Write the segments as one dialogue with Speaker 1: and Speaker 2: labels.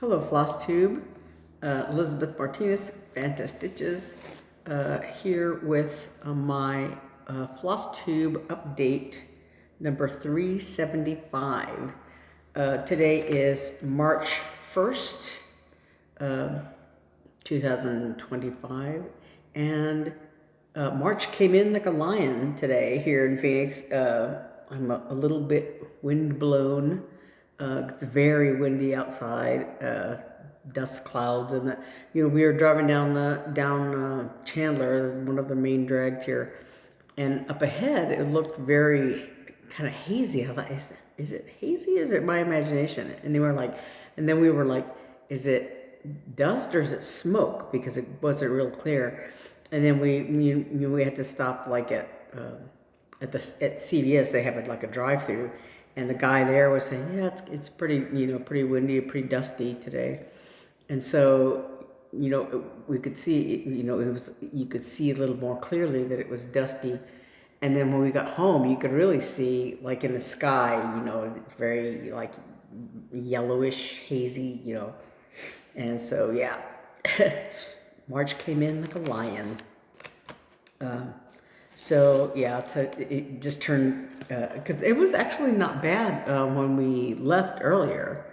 Speaker 1: Hello, Flosstube. Elizabeth Martinez, phantastitches, here with my Flosstube update number 375. Today is March 1st, 2025, and March came in like a lion today here in Phoenix. I'm a little bit windblown. It's very windy outside, dust clouds, and we were driving down Chandler, one of the main drags here, and up ahead it looked very kind of hazy. I thought, is it hazy? Is it my imagination? And then we were like, is it dust or is it smoke? Because it wasn't real clear. And then we had to stop like at CVS. They have like a drive-through. And the guy there was saying, yeah, it's pretty, pretty windy, pretty dusty today. And so, we could see, you could see a little more clearly that it was dusty. And then when we got home, you could really see, like in the sky, very like yellowish, hazy, And so, yeah, March came in like a lion. So yeah, it just turned, because it was actually not bad when we left earlier,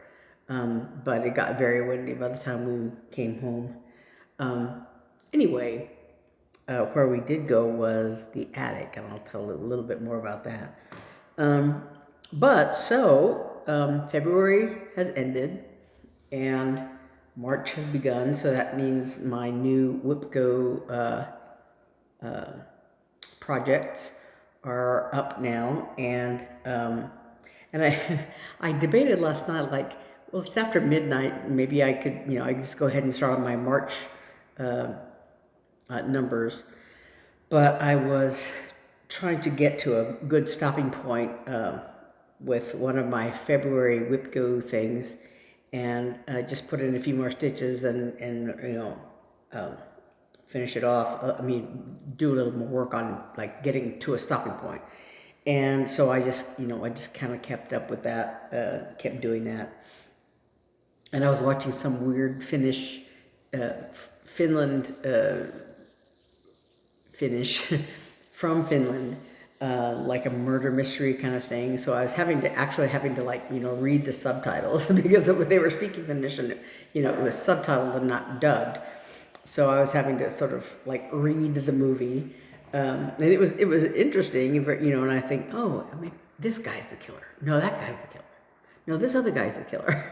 Speaker 1: but it got very windy by the time we came home. Anyway, where we did go was the attic, and I'll tell a little bit more about that. February has ended, and March has begun, so that means my new WIPGO projects are up now, and I debated last night, like, well, it's after midnight, maybe I could, I just go ahead and start on my March numbers, but I was trying to get to a good stopping point with one of my February WIPGO things, and just put in a few more stitches and finish it off. Do a little more work on like getting to a stopping point. And so I just kind of kept up with that, kept doing that. And I was watching some weird Finnish from Finland, like a murder mystery kind of thing. So I was having to like, read the subtitles because they were speaking Finnish, and, it was subtitled and not dubbed. So I was having to sort of like read the movie, and it was interesting, and I think, this guy's the killer. No, that guy's the killer. No, this other guy's the killer.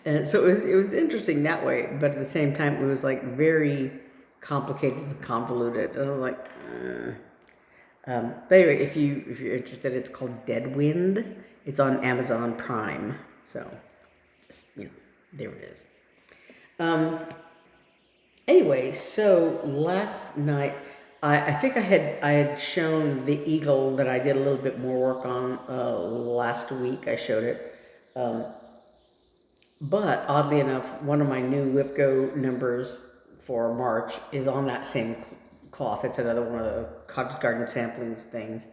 Speaker 1: And so it was interesting that way, but at the same time, it was like very complicated and convoluted. And I was like, But anyway, if you're interested, it's called Dead Wind. It's on Amazon Prime. So just, there it is. Anyway, so last night, I think I had shown the eagle that I did a little bit more work on last week. I showed it. But oddly enough, one of my new WIPGO numbers for March is on that same cloth. It's another one of the Cottage Garden Samplings things.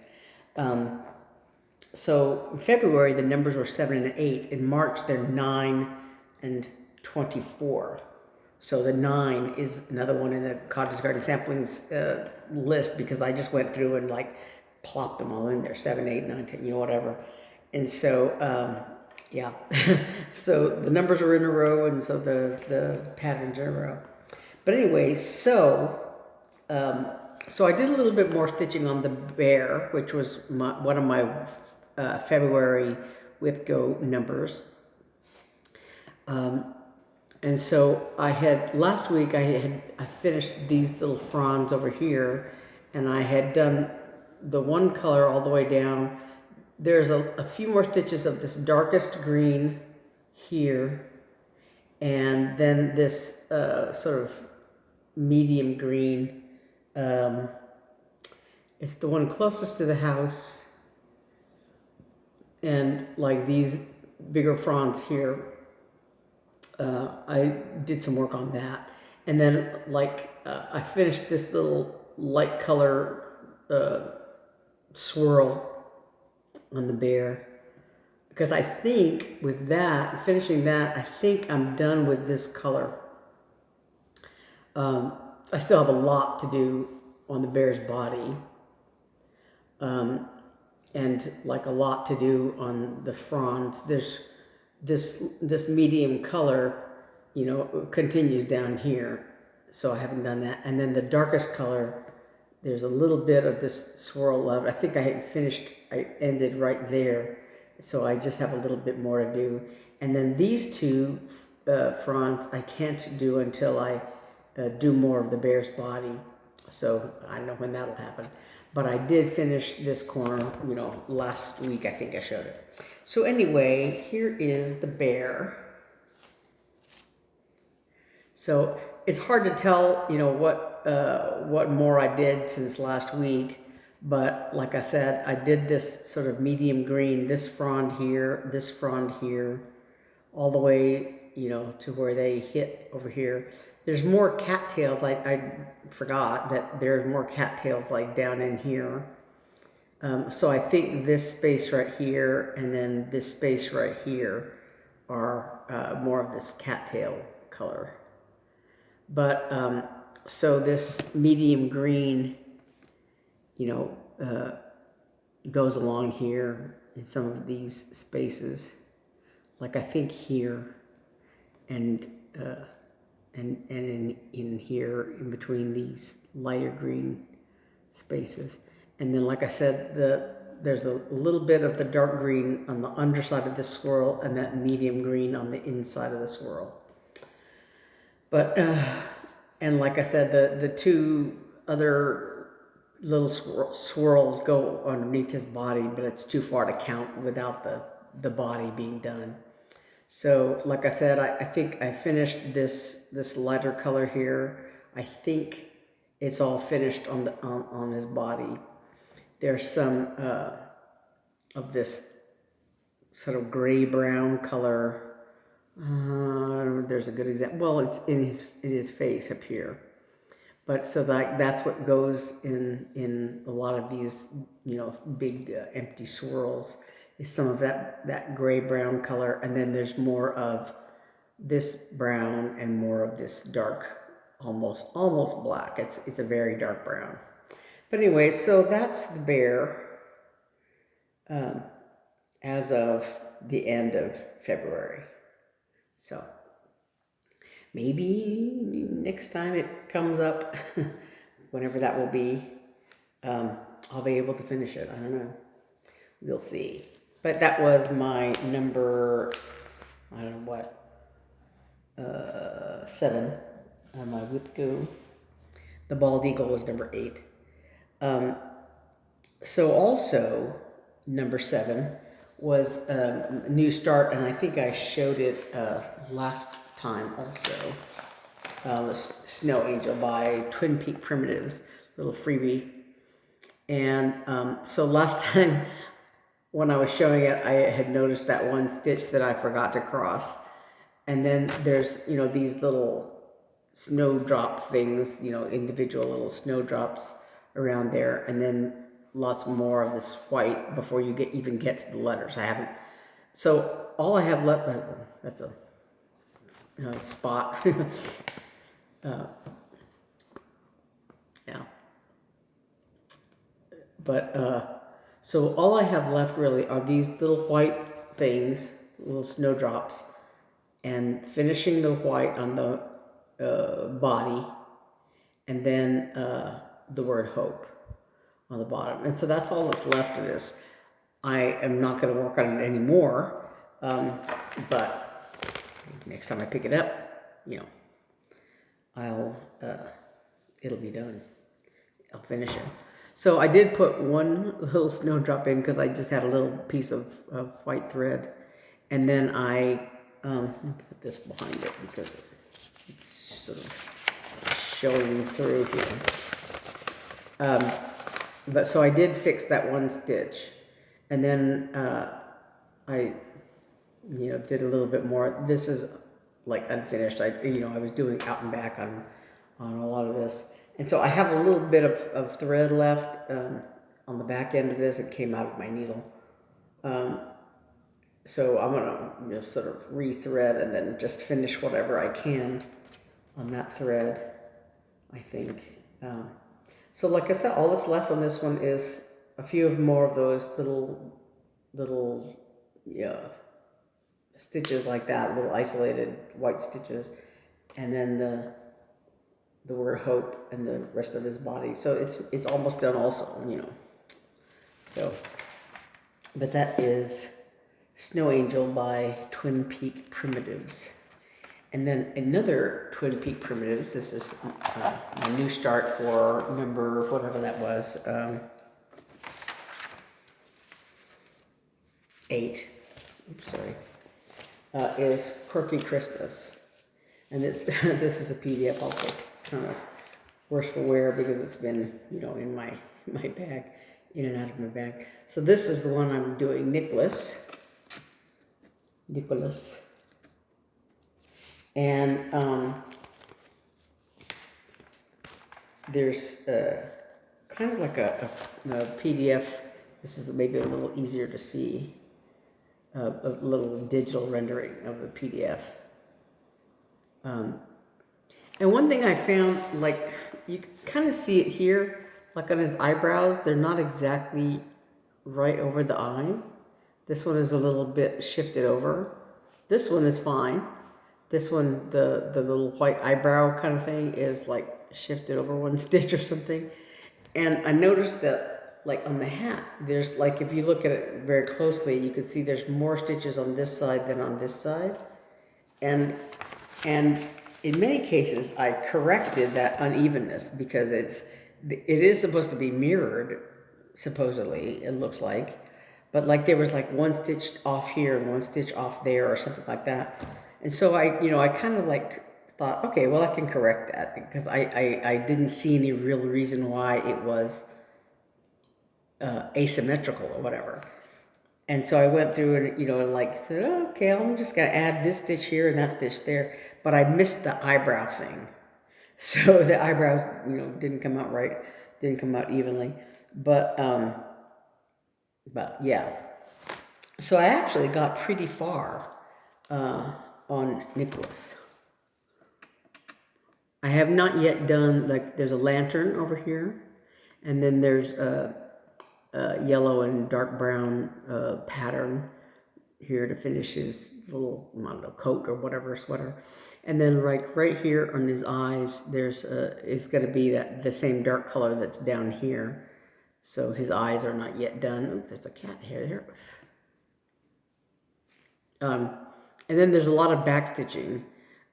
Speaker 1: So in February, the numbers were 7 and 8. In March, they're 9 and 24. So the 9 is another one in the Cottage Garden Samplings list, because I just went through and like plopped them all in there, 7, 8, 9, 10, whatever. And so, yeah, so the numbers are in a row, and so the patterns are in a row. But anyway, so I did a little bit more stitching on the bear, which was one of my February WIPGO numbers. And so last week I finished these little fronds over here, and I had done the one color all the way down. There's a few more stitches of this darkest green here, and then this sort of medium green. It's the one closest to the house, and like these bigger fronds here. I did some work on that, and then I finished this little light color swirl on the bear, because I think with that, finishing that, I think I'm done with this color. I still have a lot to do on the bear's body. And like a lot to do on the fronds. There's this medium color, you know, continues down here. So I haven't done that. And then the darkest color, there's a little bit of this swirl left. I think I had finished, I ended right there. So I just have a little bit more to do. And then these two fronds I can't do until I do more of the bear's body. So I don't know when that'll happen. But I did finish this corner, you know, last week I think I showed it. So anyway, here is the bear. So it's hard to tell, you know, what more I did since last week. But like I said, I did this sort of medium green, this frond here, all the way, you know, to where they hit over here. There's more cattails. I forgot that there's more cattails like down in here. So I think this space right here and then this space right here are more of this cattail color. But so this medium green, you know, goes along here in some of these spaces, like I think here, and in here in between these lighter green spaces. And then, like I said, there's a little bit of the dark green on the underside of the swirl and that medium green on the inside of the swirl. But, and like I said, the two other little swirls go underneath his body, but it's too far to count without the body being done. So, like I said, I think I finished this lighter color here. I think it's all finished on his body. There's some of this sort of gray-brown color. There's a good example. Well, it's in his face up here. But so that's what goes in a lot of these, you know, big empty swirls, is some of that gray-brown color, and then there's more of this brown and more of this dark, almost black. It's a very dark brown. But anyway, so that's the bear as of the end of February. So maybe next time it comes up, whenever that will be, I'll be able to finish it. I don't know. We'll see. But that was my number, I don't know what, 7 on my WIPGO. The bald eagle was number 8. So also, number 7 was a new start, and I think I showed it last time also. The Snow Angel by Twin Peak Primitives, little freebie. And so last time when I was showing it, I had noticed that one stitch that I forgot to cross. And then there's, you know, these little snowdrop things, you know, individual little snowdrops around there. And then lots more of this white before you even get to the letters. I haven't. So all I have left, that's a spot. Yeah. But, so all I have left really are these little white things, little snowdrops, and finishing the white on the body, and then the word hope on the bottom. And so that's all that's left of this. I am not going to work on it anymore, but next time I pick it up, you know, it'll be done. I'll finish it. So I did put one little snowdrop in because I just had a little piece of white thread. And then I put this behind it because it's sort of showing through here. But so I did fix that one stitch. And then I, you know, did a little bit more. This is like unfinished. I was doing out and back on a lot of this. And so I have a little bit of thread left on the back end of this. It came out of my needle. So I'm gonna just sort of rethread and then just finish whatever I can on that thread, I think. So like I said, all that's left on this one is a few more of those little yeah, stitches like that, little isolated white stitches, and then the word hope and the rest of his body. So it's almost done also, you know. So, but that is Snow Angel by Twin Peak Primitives. And then another Twin Peak Primitives, this is my new start for number, whatever that was, 8, oops, sorry, is Quirky Christmas. And this is a PDF also. It's kind of worse for wear because it's been, you know, in my bag, in and out of my bag. So this is the one I'm doing, Nicolas. And there's kind of like a PDF. This is maybe a little easier to see, a little digital rendering of the PDF. And one thing I found, like, you can kind of see it here, like on his eyebrows, they're not exactly right over the eye. This one is a little bit shifted over. This one is fine. This one, the little white eyebrow kind of thing is like shifted over one stitch or something. And I noticed that, like on the hat, there's like, if you look at it very closely, you can see there's more stitches on this side than on this side. And in many cases, I corrected that unevenness because it is supposed to be mirrored, supposedly, it looks like. But like there was like one stitch off here and one stitch off there or something like that. And so I kind of like thought, okay, well, I can correct that because I didn't see any real reason why it was asymmetrical or whatever. And so I went through and, and like said, oh, okay, I'm just going to add this stitch here and that stitch there. But I missed the eyebrow thing. So the eyebrows, didn't come out right, didn't come out evenly. But yeah. So I actually got pretty far on Nicolas. I have not yet done, like, there's a lantern over here. And then there's a yellow and dark brown pattern here to finish his little, I don't know, coat or whatever, sweater. And then right here on his eyes, there's it's going to be the same dark color that's down here. So his eyes are not yet done. Ooh, there's a cat here. And then there's a lot of back stitching.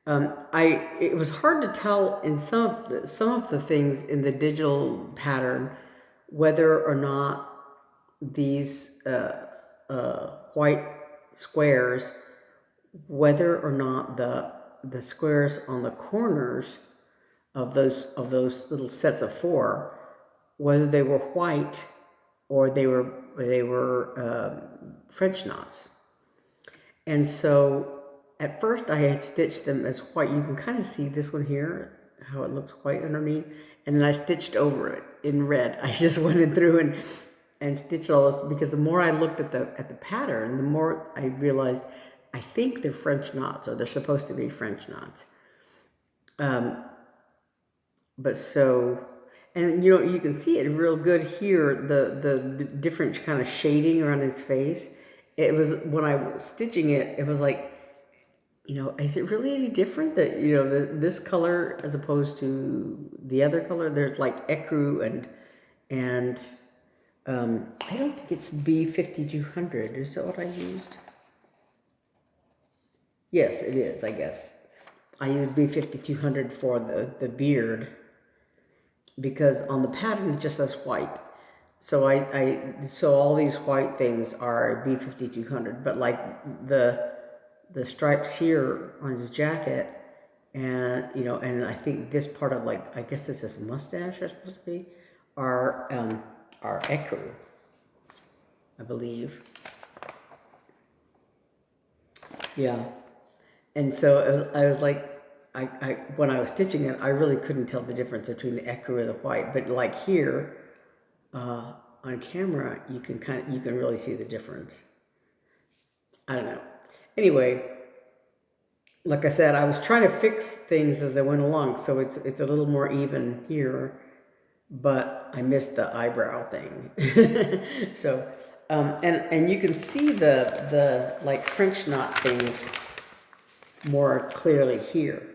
Speaker 1: It was hard to tell in some of the things in the digital pattern whether or not these white squares, whether or not the squares on the corners of those little sets of 4, whether they were white or they were French knots. And so at first I had stitched them as white. You can kind of see this one here, how it looks white underneath. And then I stitched over it in red. I just went in through and stitched all those, because the more I looked at the pattern, the more I realized I think they're French knots, or they're supposed to be French knots. But so, and you can see it real good here, the different kind of shading around his face. It was, when I was stitching it, it was like, is it really any different that, this color as opposed to the other color? There's like ecru and I don't think it's B5200. Is that what I used? Yes, it is, I guess. I used B5200 for the beard because on the pattern it just says white. So so all these white things are B5200, but like the stripes here on his jacket, and and I think this part of, like, I guess this is mustache, are supposed to be, are ecru, I believe. Yeah. And so I was like, when I was stitching it, I really couldn't tell the difference between the ecru and the white. But like here, on camera, you can really see the difference. I don't know. Anyway, like I said, I was trying to fix things as I went along, so it's a little more even here, but I missed the eyebrow thing. So, and you can see the like French knot things more clearly here.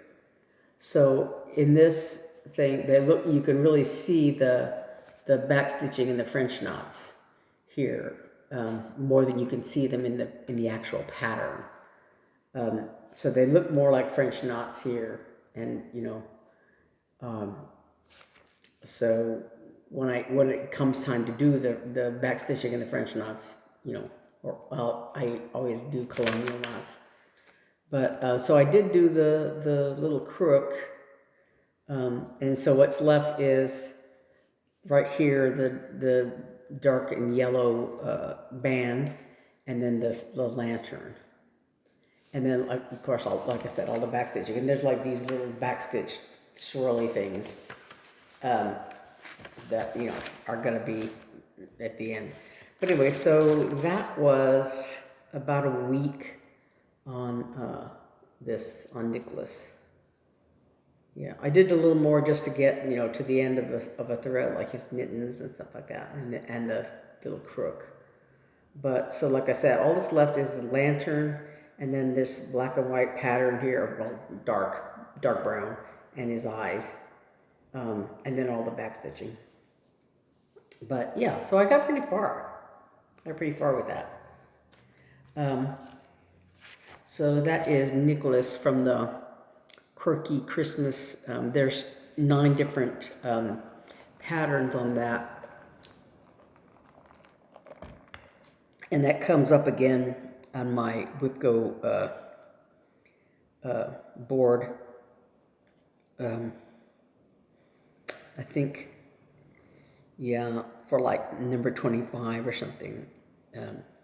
Speaker 1: So in this thing, you can really see the back stitching and the French knots here, more than you can see them in the actual pattern. So they look more like French knots here, and so when it comes time to do the back stitching and the French knots, I always do colonial knots. But so I did do the little crook, and so what's left is right here the dark and yellow band, and then the lantern. And then, of course, like I said, all the back stitching. And there's like these little backstitch swirly things that, are going to be at the end. But anyway, so that was about a week on on Nicolas. Yeah, I did a little more just to get, to the end of a thread, like his mittens and stuff like that, and the little crook. But, so like I said, all that's left is the lantern, and then this black and white pattern here, well, dark brown, and his eyes, and then all the back stitching. But yeah, so I got pretty far. With that. So that is Nicolas from the Quirky Christmas. There's 9 different patterns on that. And that comes up again on my WIPGO board. I think, yeah, for like number 25 or something,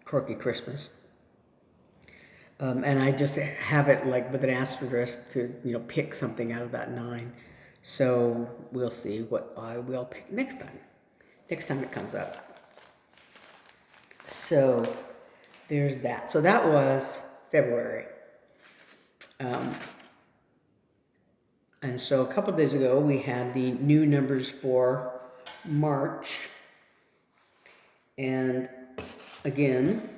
Speaker 1: Quirky Christmas. And I just have it like with an asterisk to, pick something out of that 9. So we'll see what I will pick next time it comes up. So there's that. So that was February. And so a couple of days ago, we had the new numbers for March. And again,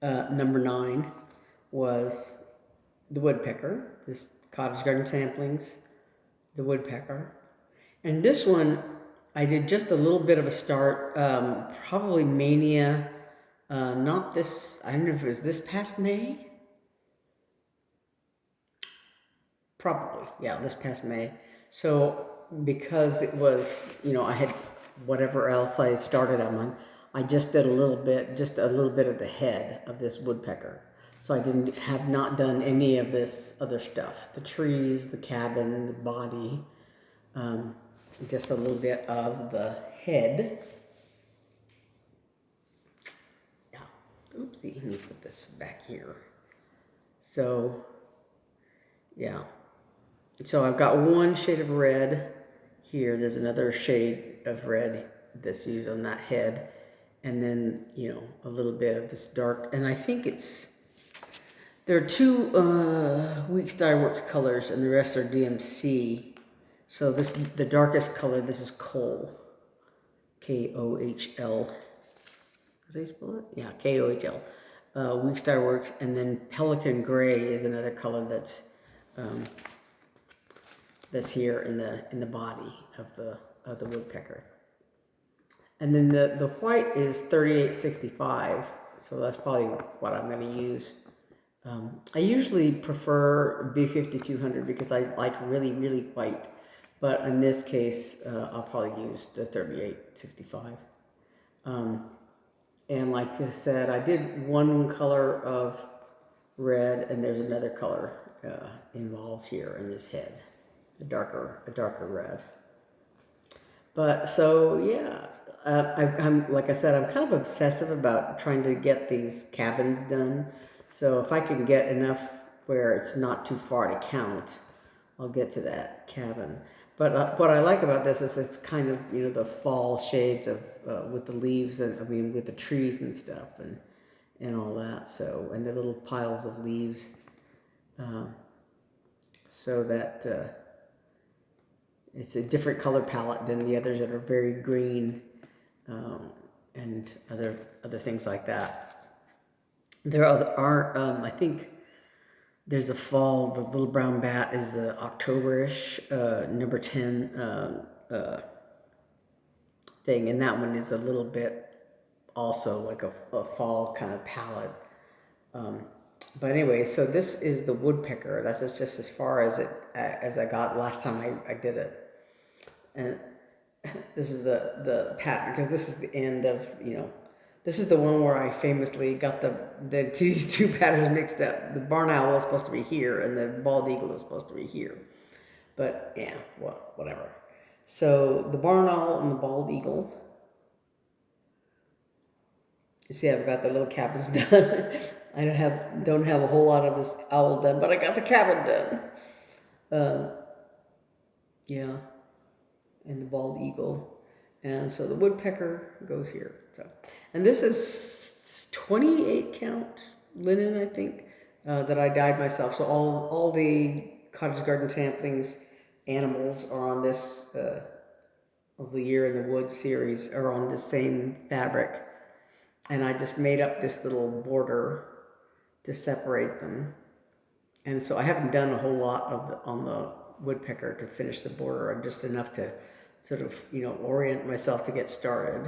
Speaker 1: number 9 was the Woodpecker, this Cottage Garden Samplings, the Woodpecker. And this one, I did just a little bit of a start, probably Mania, not this, I don't know if it was this past May. Probably, yeah, this past May. So because it was, I had whatever else I started on, I just did a little bit of the head of this Woodpecker. So I have not done any of this other stuff. The trees, the cabin, the body, just a little bit of the head. Yeah, oopsie, let me put this back here. So, yeah. So I've got one shade of red here. There's another shade of red that's used on that head. And then, a little bit of this dark. And I think there are 2 Weeks Dye Works colors, and the rest are DMC. So the darkest color, this is Kohl. K-O-H-L. Did I spell it? Yeah, K-O-H-L. Weeks Dye Works. And then Pelican Gray is another color that's here in the body of the Woodpecker. And then the white is 3865, so that's probably what I'm going to use. I usually prefer B5200 because I like really, really white, but in this case, I'll probably use the 3865. And like I said, I did one color of red, and there's another color involved here in this head, a darker red. But so yeah. I'm like I said, I'm kind of obsessive about trying to get these cabins done. So if I can get enough where it's not too far to count, I'll get to that cabin. But what I like about this is it's kind of the fall shades of with the leaves and with the trees and stuff, and and all that. So, and the little piles of leaves, so that it's a different color palette than the others that are very green, and other things like that. There are I think there's a fall. The little brown bat is the Octoberish number 10 thing, and that one is a little bit also like a fall kind of palette. But anyway, so this is the Woodpecker. That's just as far as I got last time I did it. And this is the pattern, because this is the end of, this is the one where I famously got these two patterns mixed up. The barn owl is supposed to be here, and the bald eagle is supposed to be here. But yeah, well, whatever. So the barn owl and the bald eagle. You see, I've got the little cabins done. I don't have a whole lot of this owl done, but I got the cabin done. Yeah, and the bald eagle, and so the woodpecker goes here. So, and this is 28 count linen, I think, that I dyed myself. So all the cottage garden samplings animals are on this of the Year in the Woods series are on the same fabric. And I just made up this little border to separate them. And so I haven't done a whole lot on the woodpecker to finish the border, just enough to sort of, orient myself to get started.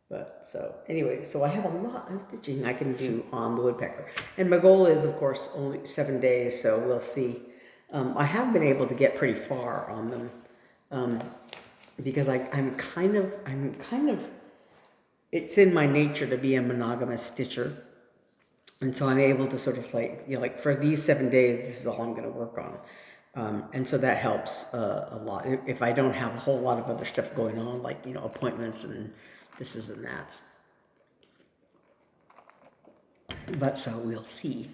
Speaker 1: But so anyway, so I have a lot of stitching I can do on the woodpecker. And my goal is, of course, only 7 days, so we'll see. I have been able to get pretty far on them, because I'm kind of, it's in my nature to be a monogamous stitcher. And so I'm able to sort of like for these 7 days, this is all I'm going to work on. And so that helps a lot. If I don't have a whole lot of other stuff going on, like, appointments and this is and that. But so we'll see.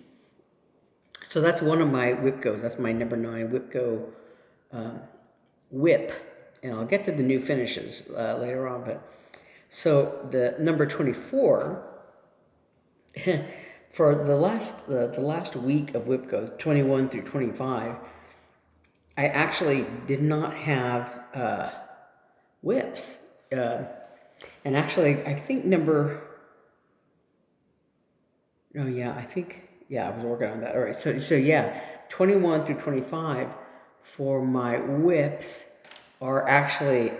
Speaker 1: So that's one of my WIPGOs. That's my number 9 WIPGO whip. And I'll get to the new finishes later on. But so the number 24, for the last week of WIPGO, 21 through 25, I actually did not have whips. And actually, I think I was working on that. All right, so yeah, 21 through 25 for my whips are actually,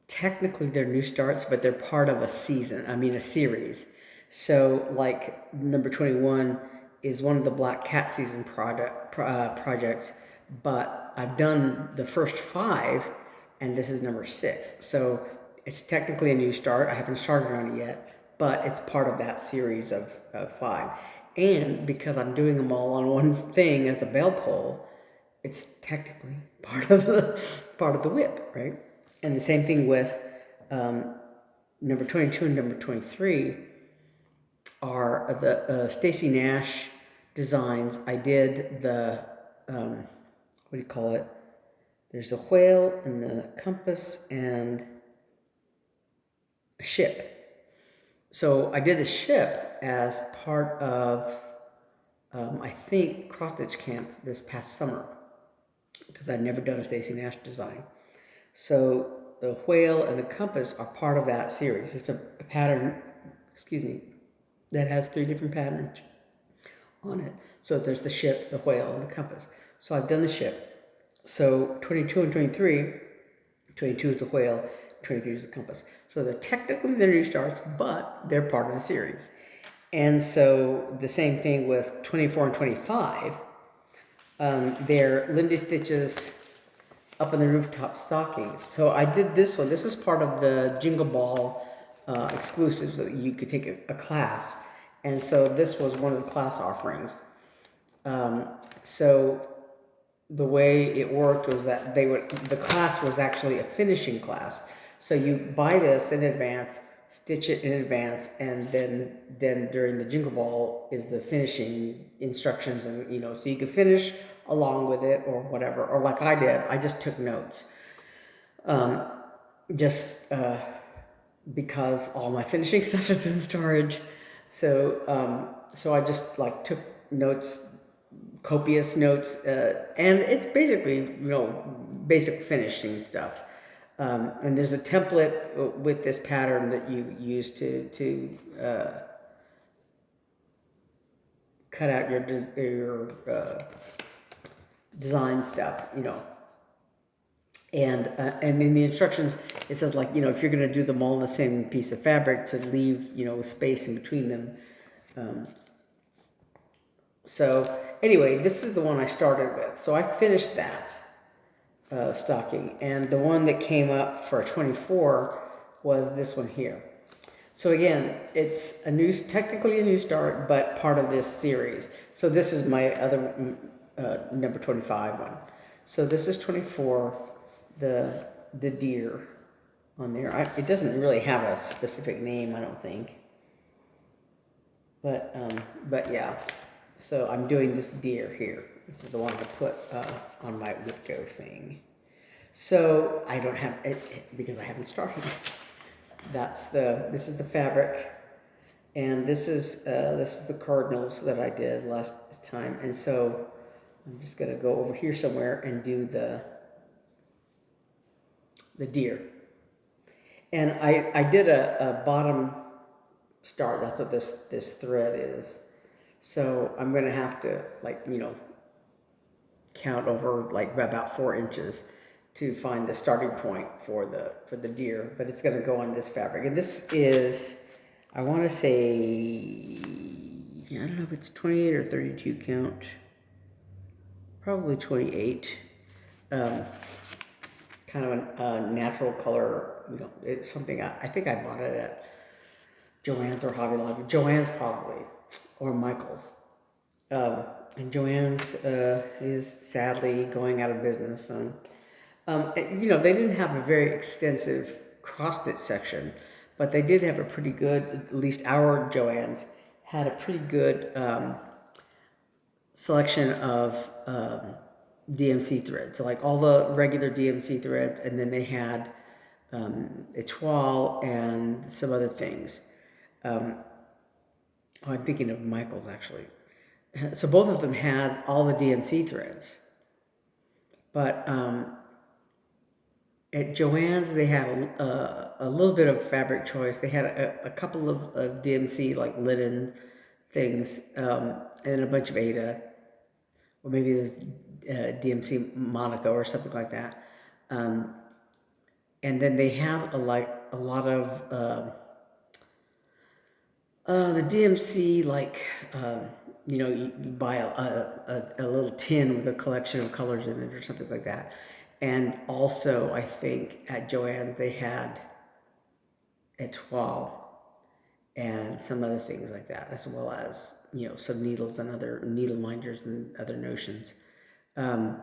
Speaker 1: technically they're new starts, but they're part of a series. So like number 21 is one of the Black Cat season projects, but I've done the first 5, and this is number 6. So it's technically a new start. I haven't started on it yet, but it's part of that series of 5. And because I'm doing them all on one thing as a bell pull, it's technically part of the whip, right? And the same thing with number 22 and number 23 are the Stacy Nash designs. I did the, what do you call it? There's the whale and the compass and a ship. So I did the ship as part of, I think, cross-stitch camp this past summer, because I'd never done a Stacy Nash design. So the whale and the compass are part of that series. It's a pattern, that has 3 different patterns on it. So there's the ship, the whale, and the compass. So I've done the ship. So 22 and 23, 22 is the whale, 23 is the compass. So they're technically the new starts, but they're part of the series. And so the same thing with 24 and 25. They're Lindy stitches up in the rooftop stockings. So I did this one. This is part of the Jingle Ball exclusives that you could take a class. And so this was one of the class offerings. So the way it worked was that the class was actually a finishing class. So you buy this in advance, stitch it in advance, and then during the Jingle Ball is the finishing instructions, and so you can finish along with it or whatever. Or like I did, I just took notes. because all my finishing stuff is in storage. So so I just like took notes, copious notes, and it's basically basic finishing stuff. And there's a template with this pattern that you use to cut out your design stuff, and in the instructions it says, like, if you're going to do them all in the same piece of fabric, to leave space in between them. So anyway, this is the one I started with. So I finished that stocking, and the one that came up for a 24 was this one here. So again, it's technically a new start, but part of this series. So this is my other number 25 one. So this is 24, the deer on there. It doesn't really have a specific name, I don't think. But yeah. So I'm doing this deer here. This is the one I put on my WIPGO thing. So I don't have it because I haven't started. This is the fabric, and this is the cardinals that I did last time. And so I'm just gonna go over here somewhere and do the deer. And I did a bottom start. That's what this thread is. So I'm gonna have to, like, count over like about 4 inches to find the starting point for the deer, but it's going to go on this fabric. And this is, I want to say, I don't know if it's 28 or 32 count, probably 28. Kind of a natural color. It's something I think I bought it at Joann's or Hobby Lobby. Joann's probably, or Michael's. And Joann's is sadly going out of business. They didn't have a very extensive cross-stitch section, but they did have a pretty good, at least our Joann's had a pretty good selection of DMC threads. So like all the regular DMC threads, and then they had etoile and some other things. I'm thinking of Michael's, actually. So both of them had all the DMC threads. But at Joann's, they had a little bit of fabric choice. They had a couple of DMC, like linen things, and a bunch of Ada, or maybe there's DMC Monaco or something like that. And then they have a lot of the DMC, like, you buy a little tin with a collection of colors in it or something like that. And also, I think at Joann they had etoile and some other things like that, as well as, some needles and other needle minders and other notions. And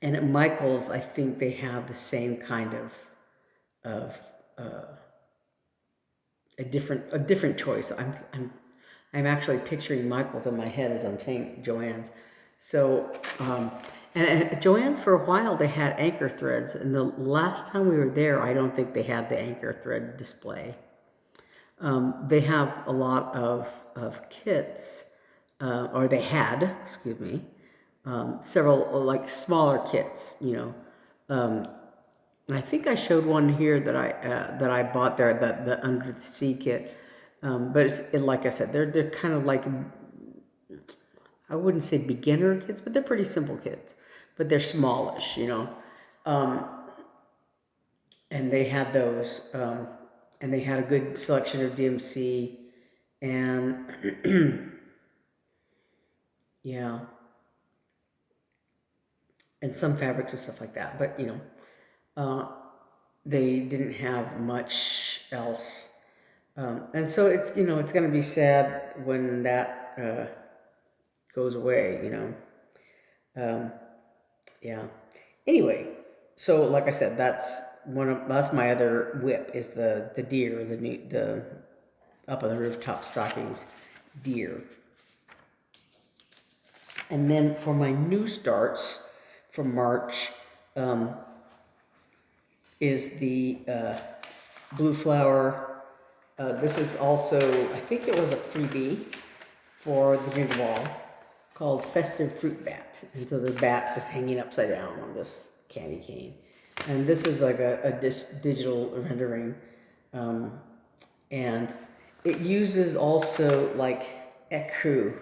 Speaker 1: at Michael's, I think they have the same kind of a different choice. I'm actually picturing Michael's in my head as I'm saying Joann's. So, and at Joann's for a while they had anchor threads, and the last time we were there, I don't think they had the anchor thread display. They have a lot of kits, or they had, excuse me, several like smaller kits, and I think I showed one here that I bought there, the Under the Sea kit. But like I said, they're kind of like, I wouldn't say beginner kits, but they're pretty simple kits. But they're smallish, and they had those, and they had a good selection of DMC, and yeah, and some fabrics and stuff like that. But they didn't have much else, and so it's it's going to be sad when that goes away, yeah. Anyway, so like I said, that's my other whip, is the deer, the up on the rooftop stockings deer. And then for my new starts for March, is the blue flower. This is also, I think it was a freebie for the Jingle Ball called Festive Fruit Bat. And so the bat is hanging upside down on this candy cane. And this is like a digital rendering. And it uses also like ecru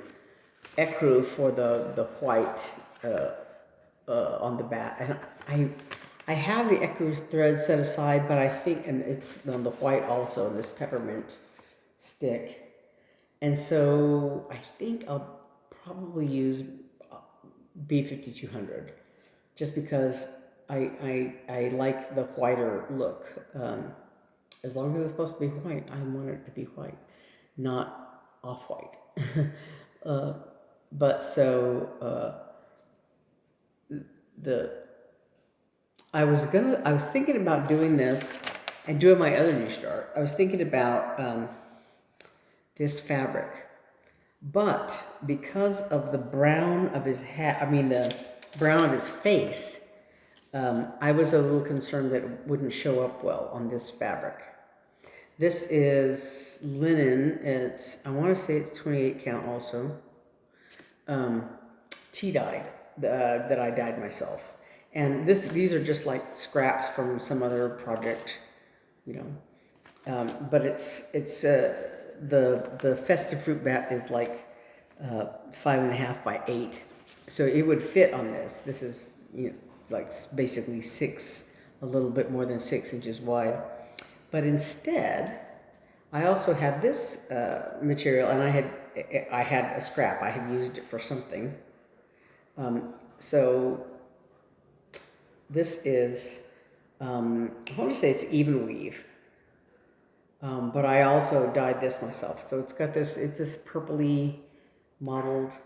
Speaker 1: for the white on the bat. And I have the ecru thread set aside, but I think, and it's on the white also, this peppermint stick. And so I think I'll probably use B5200 just because I like the whiter look. As long as it's supposed to be white, I want it to be white, not off-white. But so I was thinking about doing this and doing my other new start. I was thinking about this fabric, but because of the brown of his hat, the brown of his face, I was a little concerned that it wouldn't show up well on this fabric. This is linen. I want to say it's 28 count also. Tea dyed, that I dyed myself. And these are just like scraps from some other project, but it's the Festive Fruit Bat is like 5.5 by 8, so it would fit on this. This is like basically a little bit more than 6 inches wide. But instead, I also had this material, and I had a scrap. I had used it for something. So this is, I want to say it's even weave. But I also dyed this myself. So it's this purpley mottled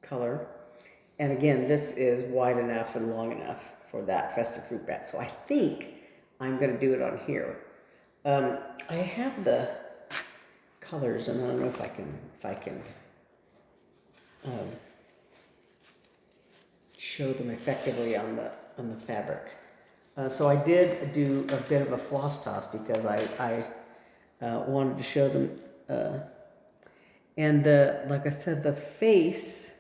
Speaker 1: color. And again, this is wide enough and long enough for that Festive Fruit Bat. So I think I'm going to do it on here. I have the colors, and I don't know if I can show them effectively on the fabric. So I did do a bit of a floss toss because I wanted to show them. And like I said, the face.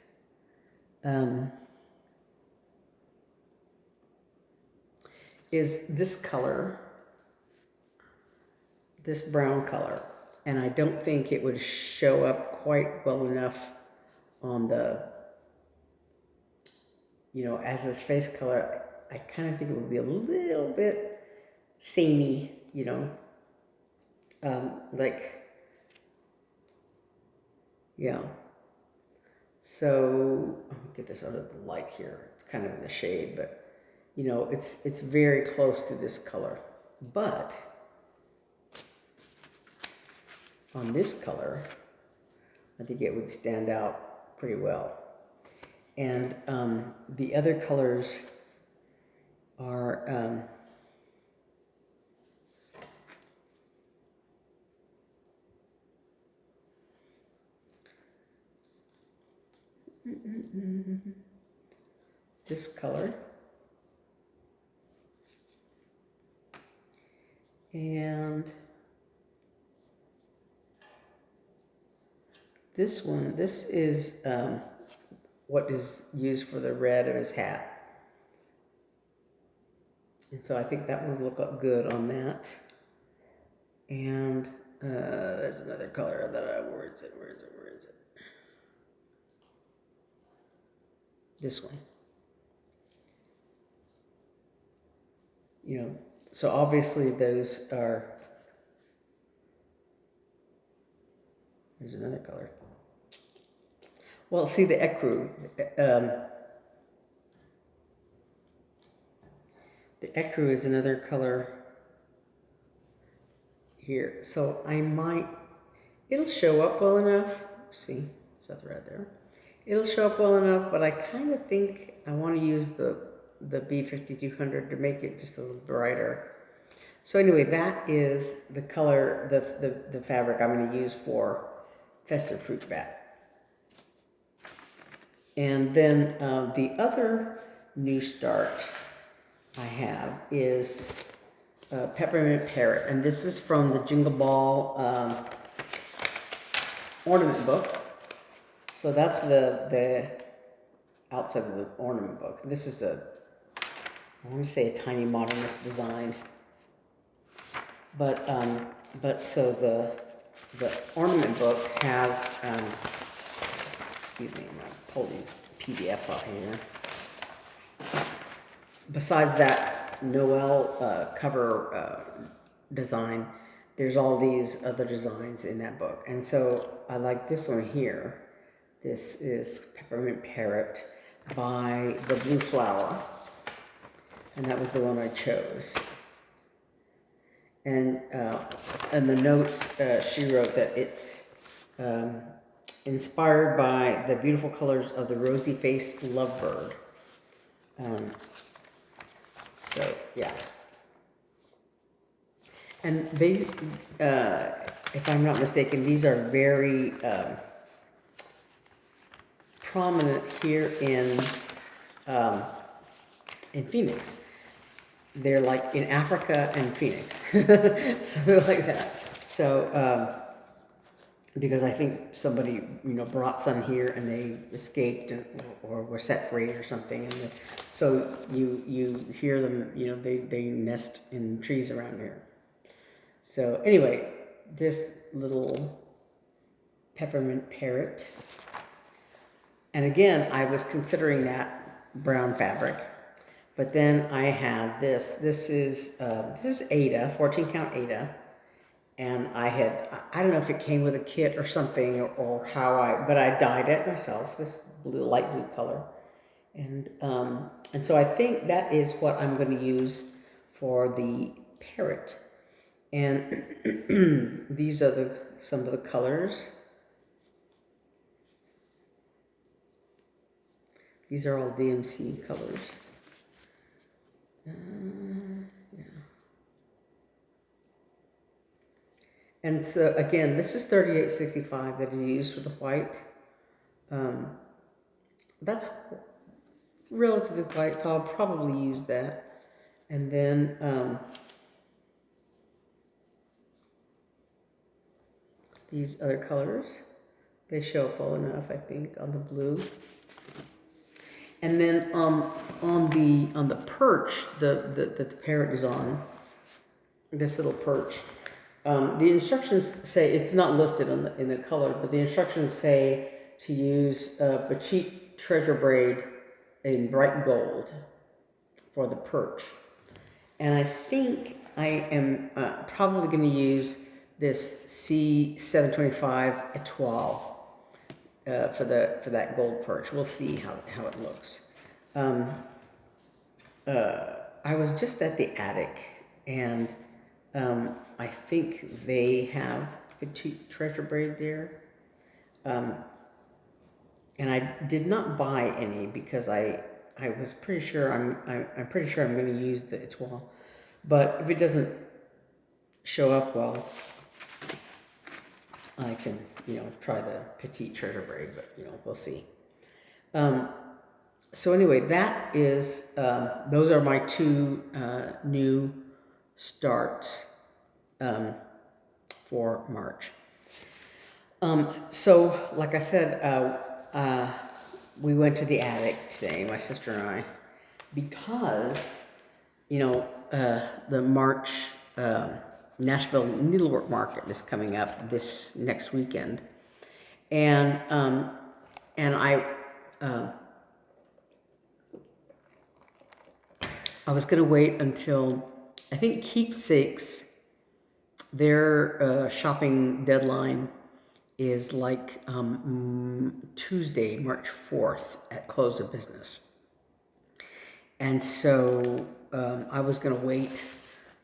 Speaker 1: Is this color, this brown color, and I don't think it would show up quite well enough on the, as his face color. I kind of think it would be a little bit samey, yeah. So I'll get this under the light here. It's kind of in the shade, but it's very close to this color. But on this color, I think it would stand out pretty well. And the other colors are this color and this one. This is what is used for the red of his hat. And so I think that would look up good on that. And there's another color that where is it? This one. So obviously those are, there's another color. Well, see the ecru. The ecru is another color here. So it'll show up well enough. See, is that the red there? It'll show up well enough, but I kind of think I want to use the B5200 to make it just a little brighter. So anyway, that is the color, the fabric I'm going to use for Festive Fruit Bat. And then the other new start I have is Peppermint Parrot, and this is from the Jingle Ball ornament book. So that's the outside of the ornament book. This is I want to say a tiny modernist design, but so the ornament book has excuse me, I'm gonna pull these PDFs out here. Besides that Noel cover design, there's all these other designs in that book, and so I like this one here. This is Peppermint Parrot by the Blue Flower, and that was the one I chose. And the notes, she wrote that it's inspired by the beautiful colors of the rosy-faced lovebird. So, yeah. And they, if I'm not mistaken, these are very prominent here in Phoenix. They're like in Africa and Phoenix, something like that. So, because I think somebody, brought some here and they escaped or were set free or something. And so you hear them, they nest in trees around here. So anyway, this little Peppermint Parrot. And again, I was considering that brown fabric. But then I had this. This is Ada, 14 count Ada. And I don't know if it came with a kit or something or but I dyed it myself, this light blue color. And so I think that is what I'm going to use for the parrot. And these are some of the colors. These are all DMC colors. Yeah. And so again, this is 3865 that is used for the white. That's relatively white, so I'll probably use that. And then these other colors, they show up well enough, I think, on the blue. And then on the perch that the parrot is on, this little perch. The instructions say, it's not listed in the color, but the instructions say to use petite treasure braid in bright gold for the perch. And I think I am probably going to use this C725 Etoile for that gold perch. We'll see how it looks. I was just at the attic, and I think they have petite treasure braid there. And I did not buy any because I was pretty sure I'm pretty sure I'm going to use the Etoile. But if it doesn't show up well, I can, try the petite treasure braid, but, we'll see. So anyway, that is, those are my two new starts for March. So, like I said, we went to the attic today, my sister and I, because, the March Nashville Needlework Market is coming up this next weekend, and I was going to wait until, I think Keepsakes, their shopping deadline is like Tuesday, March 4th at close of business. And so I was going to wait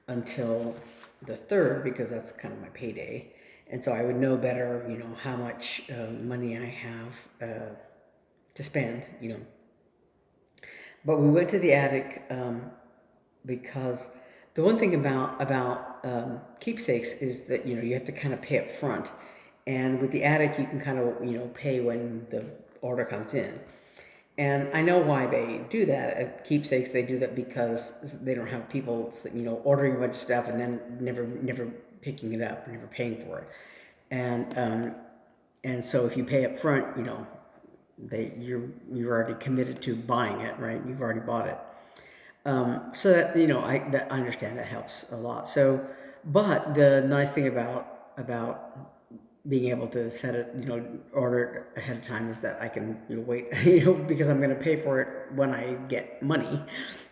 Speaker 1: until the 3rd because that's kind of my payday. And so I would know better, how much money I have to spend, But we went to the attic because the one thing about Keepsakes is that, you have to kind of pay up front. And with the attic, you can kind of, pay when the order comes in. And I know why they do that. At Keepsakes, they do that because they don't have people, ordering a bunch of stuff and then never picking it up, never paying for it. And so if you pay up front, you're already committed to buying it, right? You've already bought it. So that I understand that helps a lot. So, but the nice thing about being able to set it, order it ahead of time is that I can wait, because I'm going to pay for it when I get money,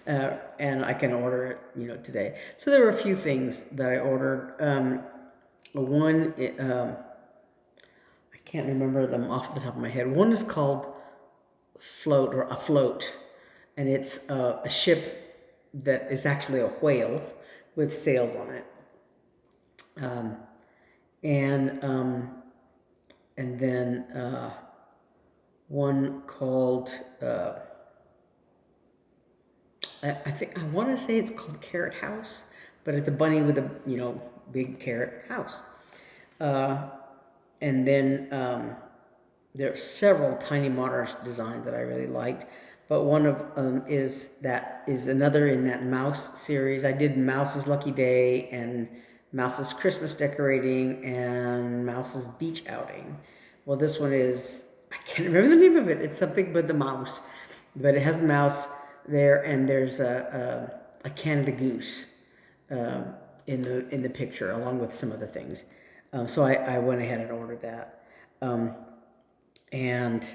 Speaker 1: and I can order it, today. So there were a few things that I ordered. One, I can't remember them off the top of my head. One is called Afloat, and it's a ship that is actually a whale with sails on it. And then one called, I want to say it's called Carrot House, but it's a bunny with a, big carrot house. And then there are several tiny modernist designs that I really liked, but one of them is another in that mouse series. I did Mouse's Lucky Day and Mouse's Christmas Decorating and Mouse's Beach Outing. Well, this one is, I can't remember the name of it. It's something but the mouse, but it has a mouse there, and there's a Canada goose in the picture, along with some other things. So I went ahead and ordered that. And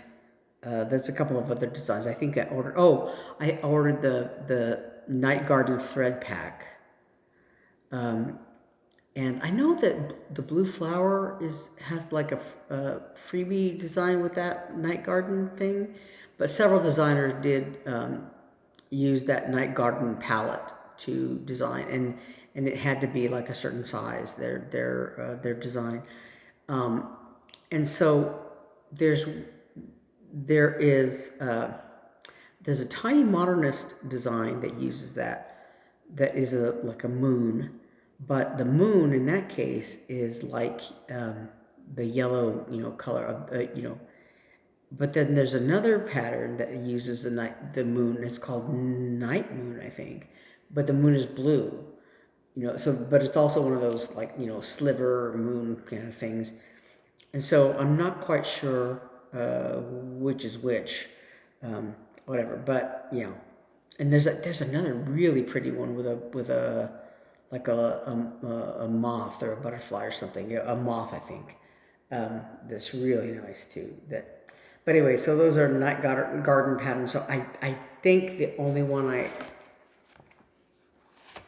Speaker 1: there's a couple of other designs. I think I ordered the Night Garden thread pack. And I know that the Blue Flower has like a freebie design with that Night Garden thing, but several designers did use that Night Garden palette to design, and it had to be like a certain size, their design. And so there's a tiny modernist design that uses that is like a moon. But the moon in that case is like the yellow, color of, But then there's another pattern that uses the moon. It's called Night Moon, I think. But the moon is blue, but it's also one of those sliver moon kind of things. And so I'm not quite sure which is which, whatever. But and there's another really pretty one with a like a moth or a butterfly or something. A moth, I think. That's really nice too. But anyway, so those are Night Garden patterns. So I think the only one I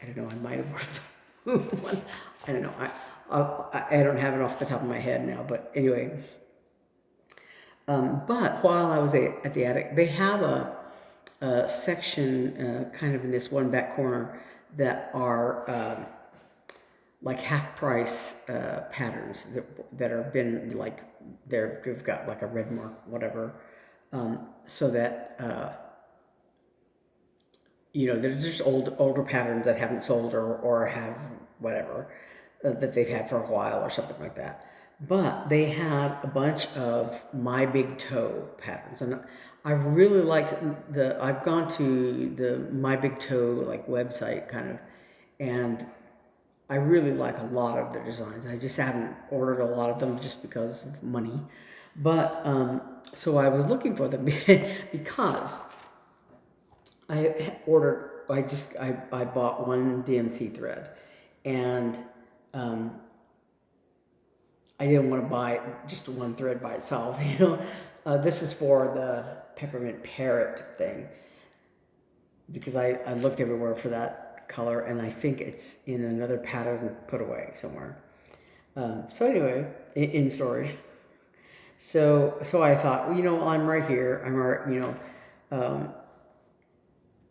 Speaker 1: don't know. I might have ordered one. I don't know. I don't have it off the top of my head now. But anyway. But while I was at the attic, they have a section kind of in this one back corner that are like half price patterns that have been like they've got like a red mark, whatever, so that they're just older patterns that haven't sold or have whatever that they've had for a while or something like that. But they had a bunch of My Big Toe patterns, and I really liked I've gone to the My Big Toe website kind of, and I really like a lot of their designs. I just haven't ordered a lot of them just because of money, but so I was looking for them because I bought one DMC thread, and I didn't want to buy just one thread by itself, This is for the Peppermint Parrot thing, because I looked everywhere for that color, and I think it's in another pattern put away somewhere. So anyway, in storage. So I thought, I'm right here. I'm right,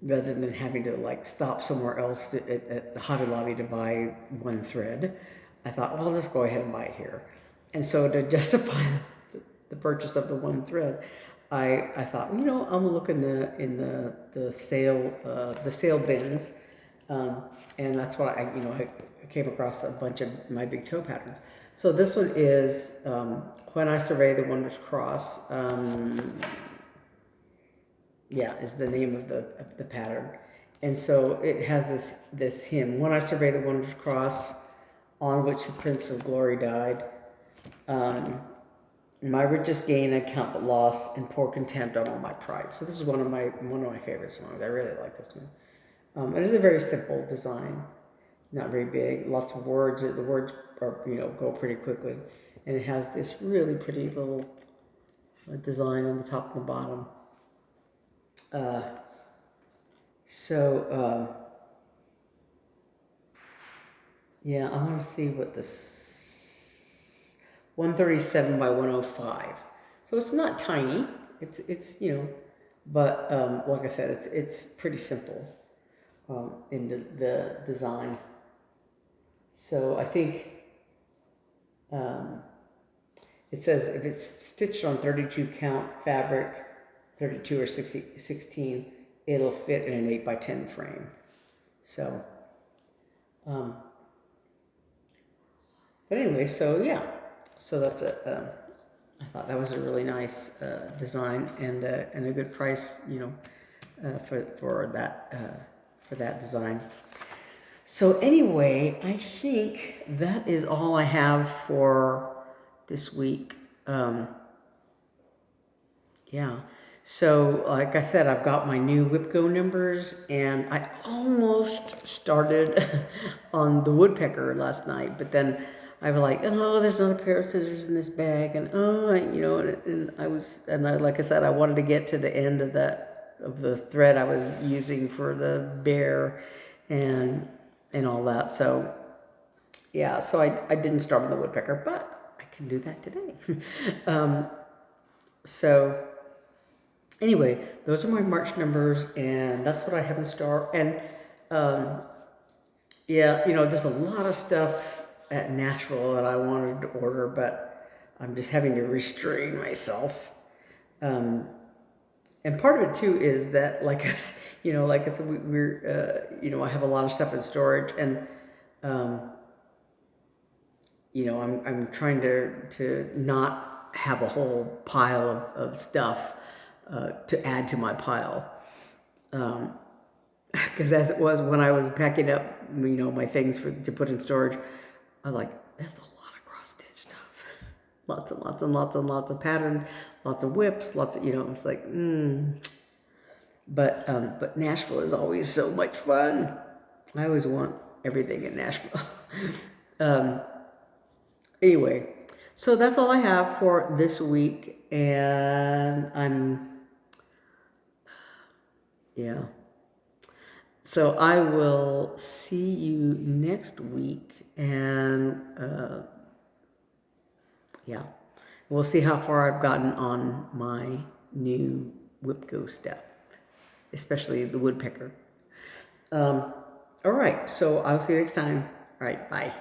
Speaker 1: rather than having to stop somewhere else at the Hobby Lobby to buy one thread, I thought, well, I'll just go ahead and buy it here. And so to justify the purchase of the one thread, I thought, I'm gonna look in the sale bins, and that's why I came across a bunch of My Big Toe patterns. So this one is When I Survey the Wondrous Cross. yeah, is the name of the pattern. And so it has this hymn. When I survey the wondrous cross on which the Prince of Glory died, my richest gain I count but loss, and pour contempt on all my pride. So this is one of my favorite songs. I really like this one. It is a very simple design, not very big. Lots of words. The words are go pretty quickly, and it has this really pretty little design on the top and the bottom. Yeah, I want to see what this 137 by 105. So it's not tiny. It's but like I said, it's pretty simple in the design. So I think it says if it's stitched on 32 count fabric, 32 or 16, it'll fit in an 8 by 10 frame. So, but anyway, so yeah, so that's I thought that was a really nice design and a good price, for that design. So anyway, I think that is all I have for this week. Yeah. So, like I said, I've got my new WIPGO numbers, and I almost started on the Woodpecker last night, but then I was like, oh, there's not a pair of scissors in this bag, and like I said, I wanted to get to the end of the thread I was using for the bear, and all that. So, yeah, so I didn't start on the Woodpecker, but I can do that today. So. Anyway, those are my March numbers, and that's what I have in store. And yeah, there's a lot of stuff at Nashville that I wanted to order, but I'm just having to restrain myself. And part of it too is that, like I said, we're I have a lot of stuff in storage, and I'm trying to not have a whole pile of stuff. To add to my pile, because as it was when I was packing up, my things to put in storage, I was like, that's a lot of cross stitch stuff, lots and lots and lots and lots of patterns, lots of whips, lots of it's like, But Nashville is always so much fun. I always want everything in Nashville. Anyway, so that's all I have for this week, and yeah. So I will see you next week, and yeah, we'll see how far I've gotten on my new WIPGO step, especially the Woodpecker. All right, so I'll see you next time. All right, bye.